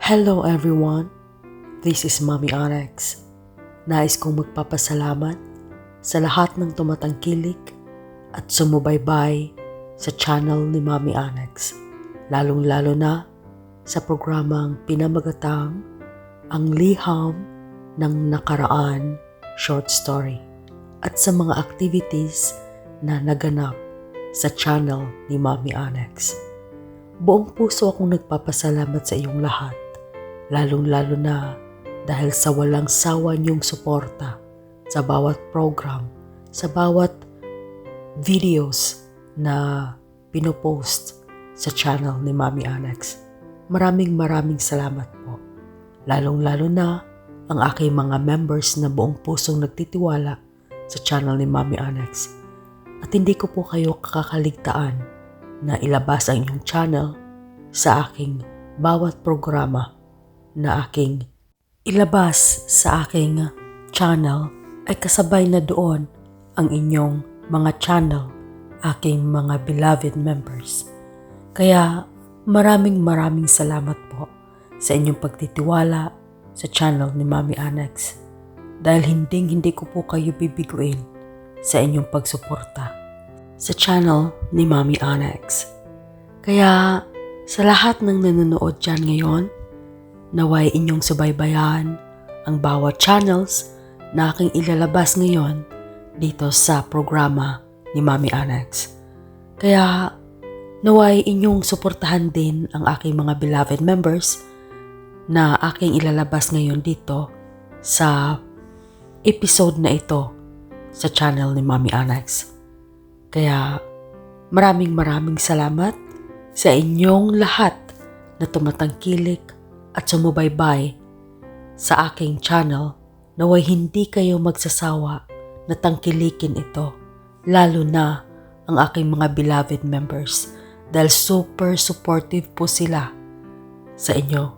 Hello everyone, this is Mommy Onyx. Nais kong magpapasalamat sa lahat ng tumatangkilik at sumubaybay sa channel ni Mommy Onyx, lalong-lalo na sa programang pinamagatang Ang Liham ng Nakaraan Short Story at sa mga activities na naganap sa channel ni Mommy Onyx. Buong puso akong nagpapasalamat sa iyong lahat, lalong-lalo na dahil sa walang sawa niyong suporta sa bawat program, sa bawat videos na pinopost sa channel ni Mommy Onyx. Maraming salamat po. Lalong-lalo na ang aking mga members na buong pusong nagtitiwala sa channel ni Mommy Onyx. At hindi ko po kayo kakakaligtaan na ilabas ang inyong channel sa aking bawat programa na aking ilabas sa aking channel ay kasabay na doon ang inyong mga channel, aking mga beloved members. Kaya maraming salamat po sa inyong pagtitiwala sa channel ni Mommy Onyx dahil hindi ko po kayo bibiguin sa inyong pagsuporta sa channel ni Mommy Onyx. Kaya sa lahat ng nanonood dyan ngayon, naway inyong subaybayan ang bawat channels na aking ilalabas ngayon dito sa programa ni Mommy Onyx. Kaya naway inyong suportahan din ang aking mga beloved members na aking ilalabas ngayon dito sa episode na ito sa channel ni Mommy Onyx. Kaya maraming salamat sa inyong lahat na tumatangkilik at sumubaybay sa aking channel. Naway hindi kayo magsasawa na tangkilikin ito, lalo na ang aking mga beloved members dahil super supportive po sila sa inyo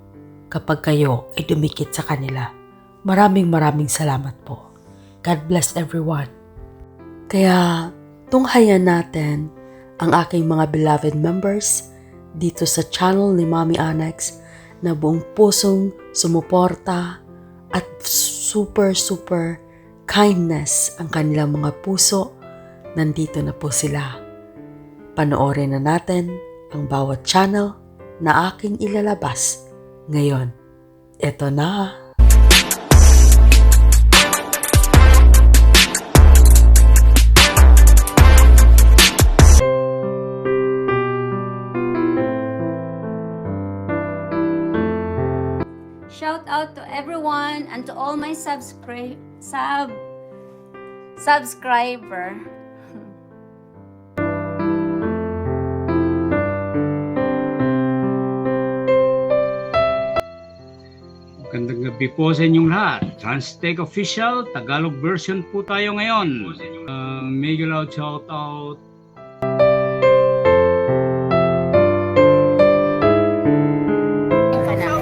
kapag kayo ay dumikit sa kanila. Maraming salamat po. God bless everyone. Kaya tunghayan natin ang aking mga beloved members dito sa channel ni Mommy Onyx na buong pusong sumuporta at super kindness ang kanilang mga puso. Nandito na po sila. Panoorin na natin ang bawat channel na aking ilalabas ngayon. Ito na. Shout out to everyone and to all my subscriber. Magandang gabi po sa inyong lahat. Transtech Official, Tagalog version po tayo ngayon. Mega loud shout out.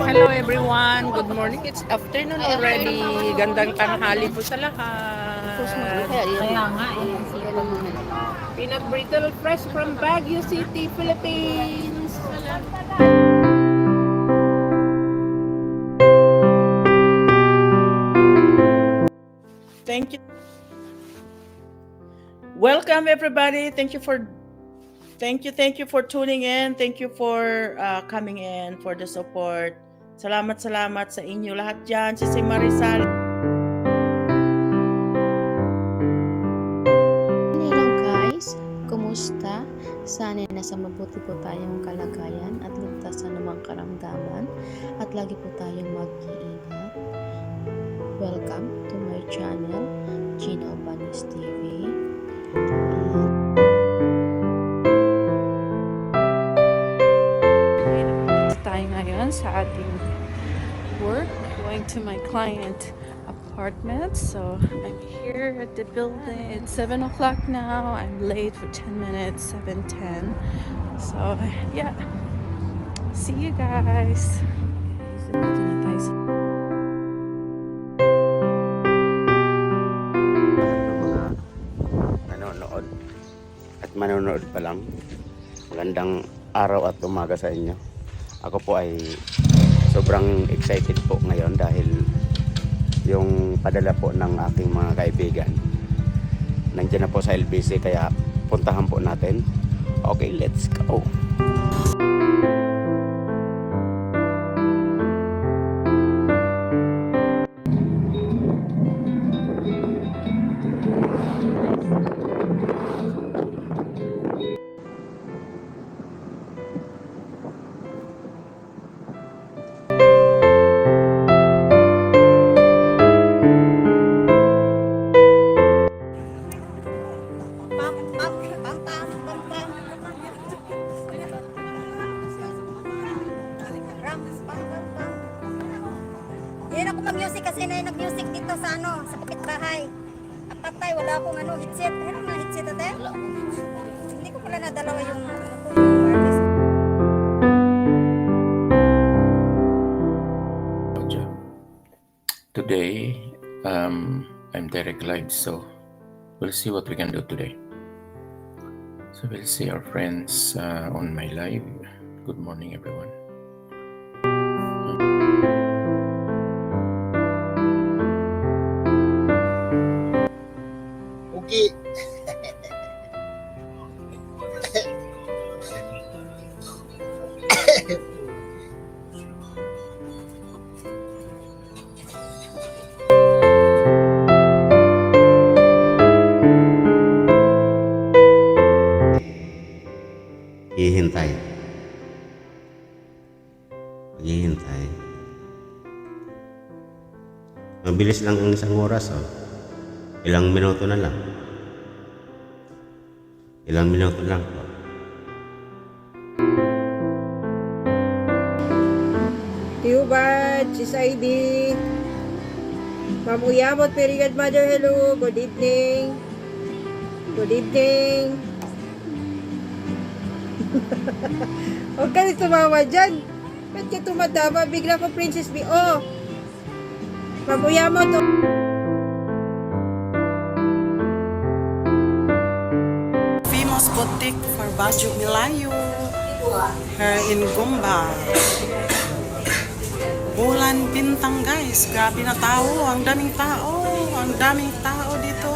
Hello everyone, good morning. It's afternoon already. Gandang tanghali po sa lahat. Kaya nga Peanut brittle fresh from Baguio City, Philippines. Thank you. Welcome everybody. Thank you for tuning in. Thank you for coming in, for the support. Salamat sa inyo lahat dyan. Si Marisal. Hello guys, kumusta? Sana nasa mabuti po tayong kalagayan at ligtas sa namang karamdaman at lagi po tayong mag-iingat. Welcome to my channel, Gina Albanis TV. Tayo ngayon sa ating work, going to my client apartment. So I'm here at the building. It's 7 o'clock now. I'm late for 10 minutes, 7:10. So yeah, see you guys. Dito na tayo sa nanonood at manonood pa lang. Magandang araw at umaga sa inyo. Ako po ay sobrang excited po ngayon dahil yung padala po ng aking mga kaibigan nandiyan na po sa LBC, kaya puntahan po natin. Okay, let's go. Yan ako mag-music kasi na nag-music dito sa sa kapitbahay. Apatay, wala akong headset. Meron mga headset ate? Hindi ko pala nadalawa yung wireless. Today, I'm direct live, so we'll see what we can do today. So we'll see our friends on my live. Good morning, everyone. Okay. Hihintay. Maghihintay. Mabilis lang ang isang oras, oh. Ilang minuto na lang. Ilang minuto lang po. Tiubad, Sis ID, Ma'am Uyamot, very good mother, hello, good evening. Good evening. Huwag ka rin tumawa dyan. Ba't ka tumatama? Bigla ko Princess B. Oh! Ma'am Uyamot, oh. Famous boutique for Bajo Milayo, her in Gumba. Bulan bintang guys, grabe na tao, ang daming tao dito.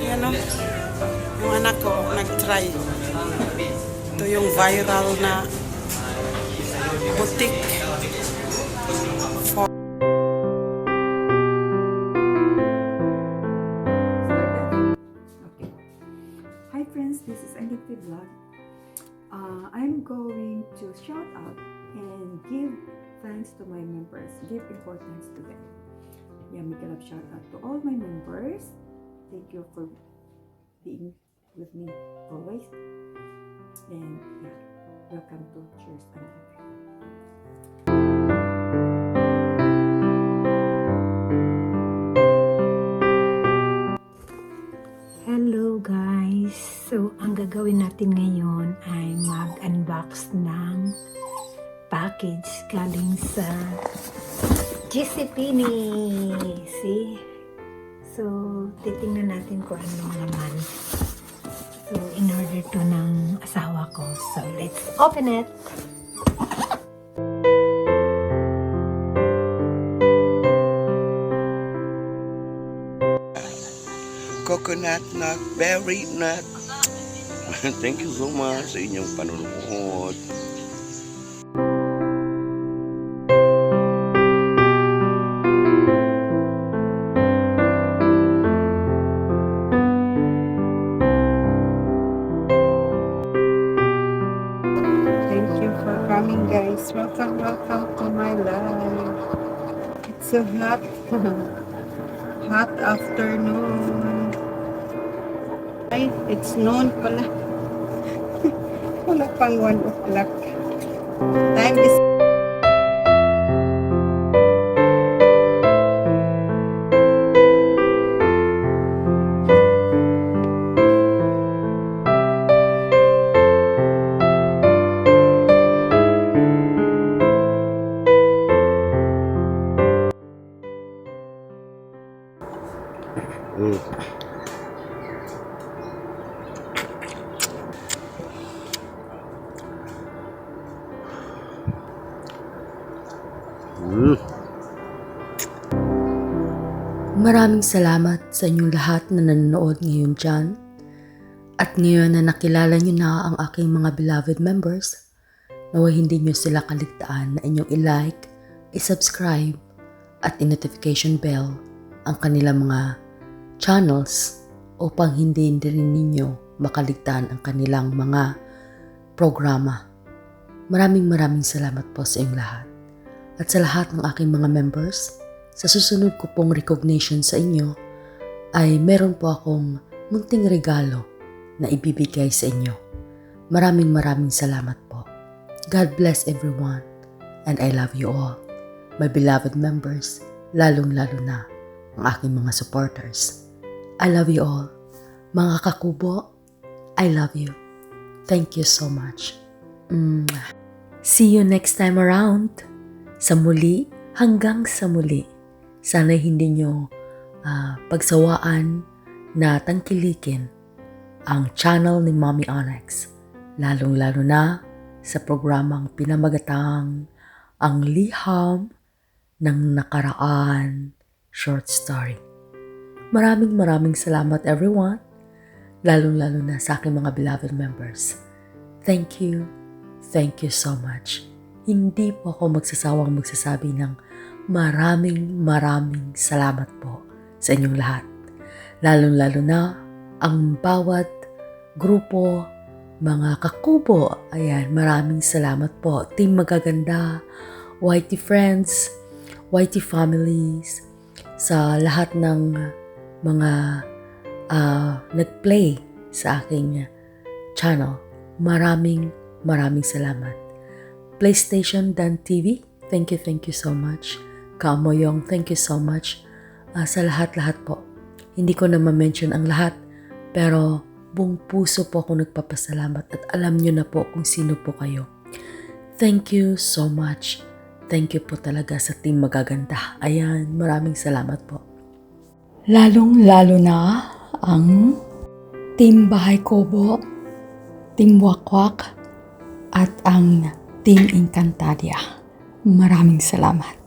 Yan o, yung anak ko nag-try. Ito yung viral na boutique. Hi friends, this is Anikti Vlog. I'm going to shout out and give thanks to my members, give importance to them. Yeah, make a love shout out to all my members. Thank you for being with me always. And yeah, welcome to Cheers and Happy. Hello guys! So, ang gagawin natin ngayon ay mag-unbox ng package galing sa GCPenney. See? So, titingnan natin kung anong laman. So, in-order to ng asawa ko. So, let's open it! Coconut nut, berry nut. Thank you so much sa inyong panonood. Thank you for coming, guys. Welcome to my life. It's so hot. Hot afternoon. Ay, it's noon pala. Wala pang 1 o'clock. Time is Maraming salamat sa inyong lahat na nanonood ngayon dyan. At ngayon na nakilala nyo na ang aking mga beloved members, naway hindi nyo sila kaligtaan na inyong i-like, i-subscribe, at i-notification bell ang kanilang mga channels upang hindi rin ninyo makaligtaan ang kanilang mga programa. Maraming salamat po sa inyong lahat. At sa lahat ng aking mga members, sa susunod ko pong recognition sa inyo ay meron po akong munting regalo na ibibigay sa inyo. Maraming salamat po. God bless everyone and I love you all. My beloved members, lalong-lalo na ang aking mga supporters. I love you all. Mga kakubo, I love you. Thank you so much. See you next time around. Sa muli, hanggang sa muli. Sana hindi nyo pagsawaan na tangkilikin ang channel ni Mommy Onyx. Lalong-lalo na sa programang pinamagatang Ang Liham ng Nakaraan Short Story. Maraming salamat everyone. Lalong-lalo na sa aking mga beloved members. Thank you so much. Hindi po ako magsasawang magsasabi ng maraming salamat po sa inyong lahat. Lalong-lalo na ang bawat grupo, mga kakubo. Ayan, maraming salamat po. Team Magaganda, YT Friends, YT Families, sa lahat ng mga nag-play sa aking channel. Maraming salamat. PlayStation Dan TV, thank you so much. Kamoyong, thank you so much. Sa lahat po. Hindi ko na ma-mention ang lahat, pero buong puso po ako nagpapasalamat at alam nyo na po kung sino po kayo. Thank you so much. Thank you po talaga sa Team Magaganda. Ayan, maraming salamat po. Lalong-lalo na ang Team Bahay Kubo, Team Wakwak, at ang Team Encantadia. Maraming salamat.